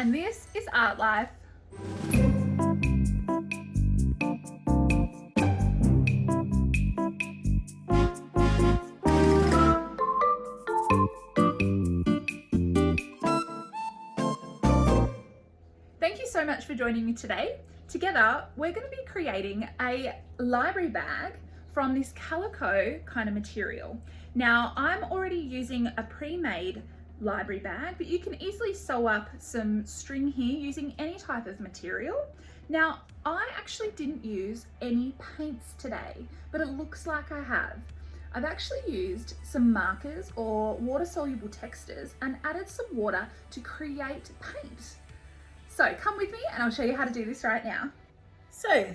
and this is Artlife. Thank you so much for joining me today. Together, we're going to be creating a library bag from this calico kind of material. Now, I'm already using a pre-made library bag, but you can easily sew up some string here using any type of material. Now, I actually didn't use any paints today, but it looks like I have. I've actually used some markers or water-soluble textures and added some water to create paint. So come with me and I'll show you how to do this right now. So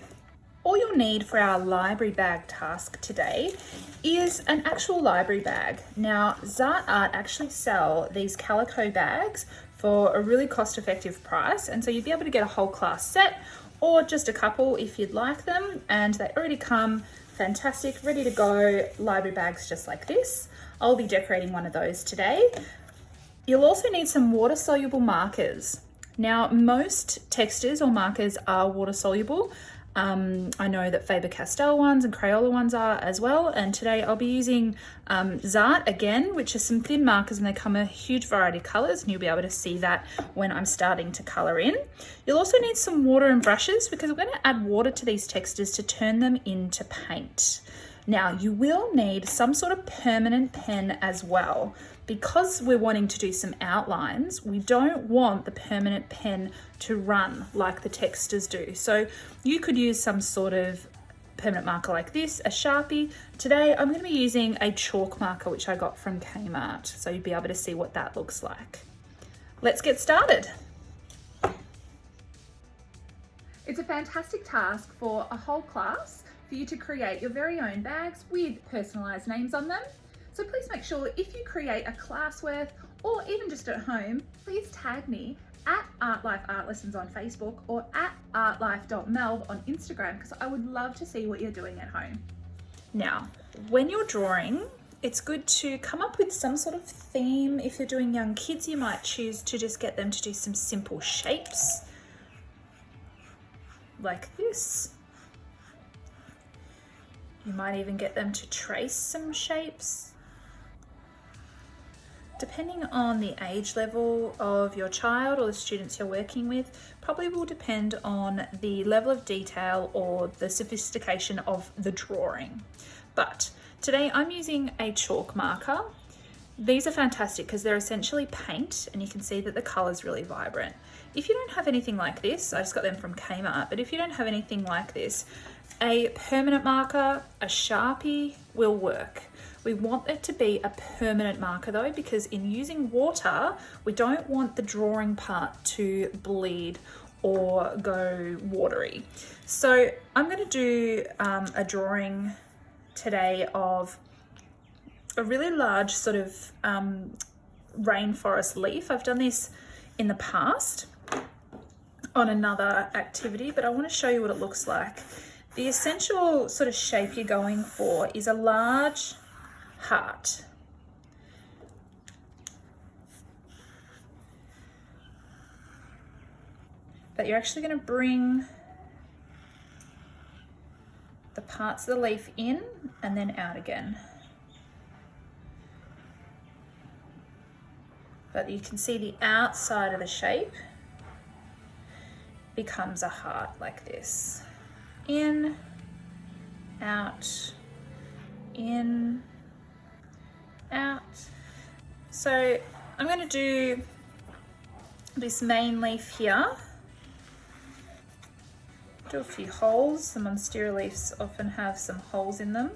all you'll need for our library bag task today is an actual library bag. Now, Zart Art actually sell these calico bags for a really cost-effective price, and so you'd be able to get a whole class set or just a couple if you'd like them, and they already come fantastic, ready to go library bags just like this. I'll be decorating one of those today. You'll also need some water-soluble markers. Now, most textures or markers are water-soluble. I know that Faber-Castell ones and Crayola ones are as well, and today I'll be using Zart again, which are some thin markers, and they come in a huge variety of colours, and you'll be able to see that when I'm starting to colour in. You'll also need some water and brushes because we're going to add water to these textures to turn them into paint. Now, you will need some sort of permanent pen as well. Because we're wanting to do some outlines, we don't want the permanent pen to run like the textures do. So you could use some sort of permanent marker like this, a Sharpie. Today, I'm going to be using a chalk marker, which I got from Kmart. So you'll be able to see what that looks like. Let's get started. It's a fantastic task for a whole class for you to create your very own bags with personalised names on them. So please make sure if you create a class worth or even just at home, please tag me at Artlife Art Lessons on Facebook or at artlife.melv on Instagram, because I would love to see what you're doing at home. Now, when you're drawing, it's good to come up with some sort of theme. If you're doing young kids, you might choose to just get them to do some simple shapes like this. You might even get them to trace some shapes. Depending on the age level of your child or the students you're working with, probably will depend on the level of detail or the sophistication of the drawing. But today I'm using a chalk marker. These are fantastic because they're essentially paint, and you can see that the colour's really vibrant. If you don't have anything like this, I just got them from Kmart, but if you don't have anything like this, a permanent marker, a Sharpie will work. We want it to be a permanent marker though, because in using water, we don't want the drawing part to bleed or go watery. So I'm going to do a drawing today of a really large sort of rainforest leaf. I've done this in the past on another activity, but I want to show you what it looks like. The essential sort of shape you're going for is a large heart. But you're actually going to bring the parts of the leaf in and then out again. But you can see the outside of the shape becomes a heart like this. In, out, in, out. So I'm going to do this main leaf here. Do a few holes. The monstera leaves often have some holes in them.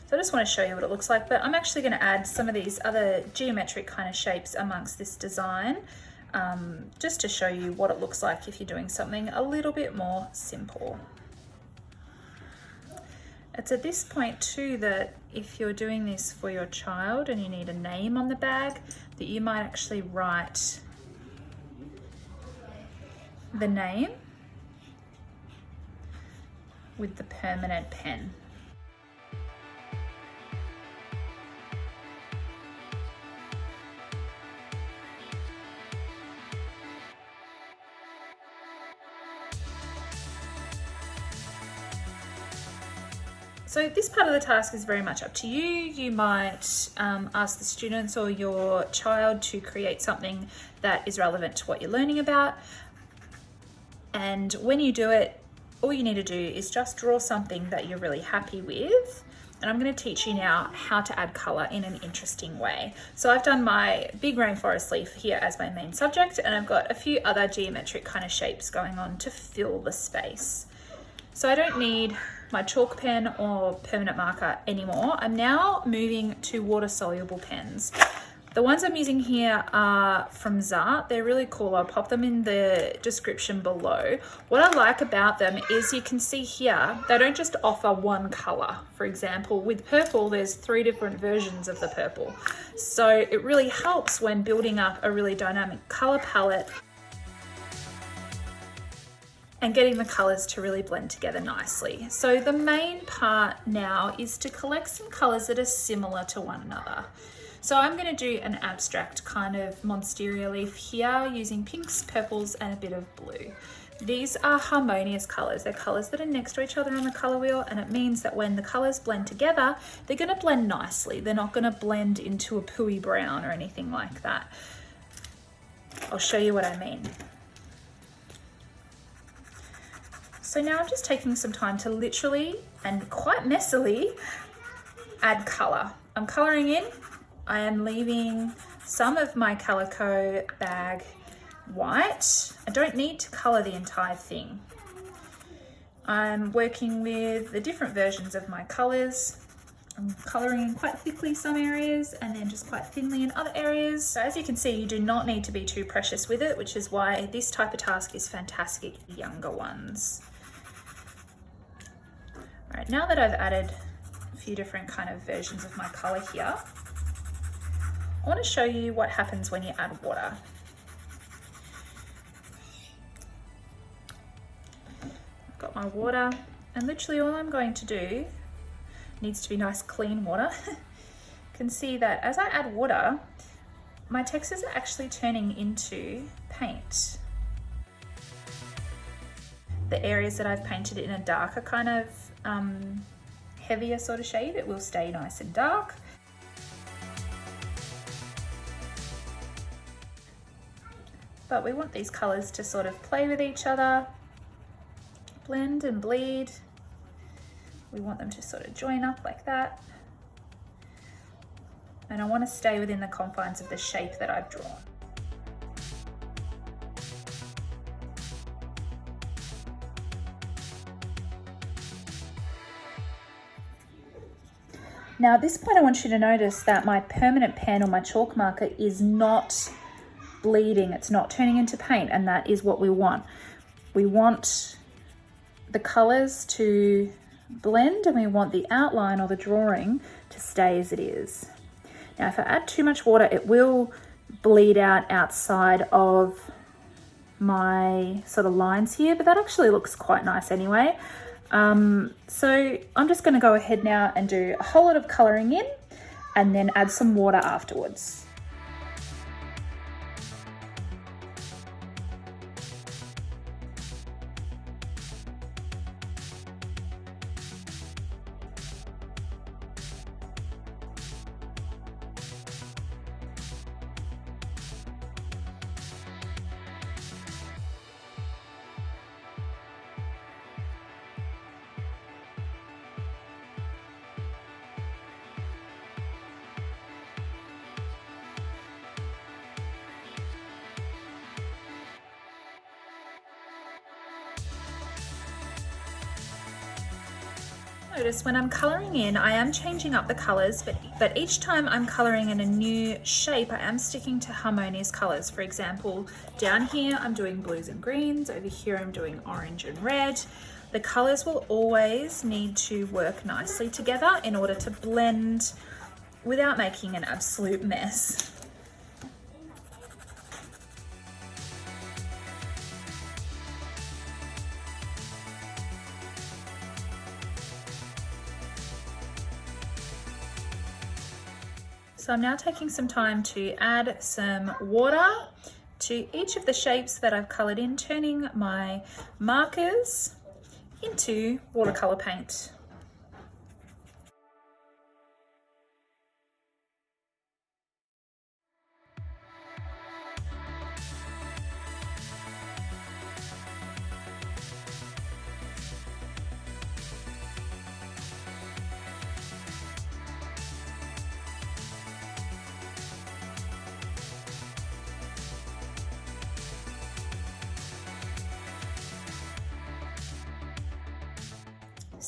So I just want to show you what it looks like, but I'm actually going to add some of these other geometric kind of shapes amongst this design, just to show you what it looks like if you're doing something a little bit more simple. It's at this point too that if you're doing this for your child and you need a name on the bag, that you might actually write the name with the permanent pen. So this part of the task is very much up to you. You might ask the students or your child to create something that is relevant to what you're learning about. And when you do it, all you need to do is just draw something that you're really happy with. And I'm going to teach you now how to add colour in an interesting way. So I've done my big rainforest leaf here as my main subject, and I've got a few other geometric kind of shapes going on to fill the space. So I don't need my chalk pen or permanent marker anymore. I'm now moving to water-soluble pens. The ones I'm using here are from Zart. They're really cool. I'll pop them in the description below. What I like about them is you can see here, they don't just offer one color. For example, with purple, there's 3 different versions of the purple. So it really helps when building up a really dynamic color palette and getting the colors to really blend together nicely. So the main part now is to collect some colors that are similar to one another. So I'm going to do an abstract kind of monstera leaf here using pinks, purples, and a bit of blue. These are harmonious colors. They're colors that are next to each other on the color wheel, and it means that when the colors blend together, they're going to blend nicely. They're not going to blend into a pooey brown or anything like that. I'll show you what I mean. So now I'm just taking some time to literally and quite messily add color. I'm coloring in. I am leaving some of my calico bag white. I don't need to color the entire thing. I'm working with the different versions of my colors. I'm coloring in quite thickly some areas and then just quite thinly in other areas. So as you can see, you do not need to be too precious with it, which is why this type of task is fantastic for younger ones. All right, now that I've added a few different kind of versions of my color here, I want to show you what happens when you add water. I've got my water, and literally all I'm going to do needs to be nice clean water. You can see that as I add water, my textures are actually turning into paint. The areas that I've painted in a darker kind of heavier sort of shade, it will stay nice and dark. But we want these colors to sort of play with each other, blend and bleed. We want them to sort of join up like that. And I want to stay within the confines of the shape that I've drawn. Now at this point I want you to notice that my permanent pen or my chalk marker is not bleeding, it's not turning into paint, and that is what we want. We want the colors to blend and we want the outline or the drawing to stay as it is. Now if I add too much water, it will bleed out outside of my sort of lines here, but that actually looks quite nice anyway. So I'm just going to go ahead now and do a whole lot of colouring in and then add some water afterwards. Notice when I'm colouring in, I am changing up the colours, but each time I'm colouring in a new shape, I am sticking to harmonious colours. For example, down here I'm doing blues and greens, over here I'm doing orange and red. The colours will always need to work nicely together in order to blend without making an absolute mess. So I'm now taking some time to add some water to each of the shapes that I've coloured in, turning my markers into watercolour paint.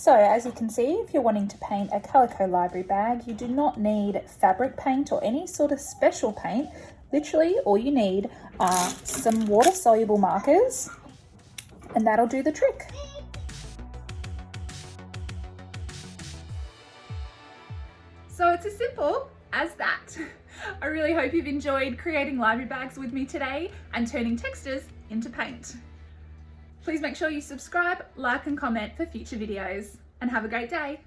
So as you can see, if you're wanting to paint a calico library bag, you do not need fabric paint or any sort of special paint. Literally all you need are some water soluble markers, and that'll do the trick. So it's as simple as that. I really hope you've enjoyed creating library bags with me today and turning textures into paint. Please make sure you subscribe, like and comment for future videos, and have a great day.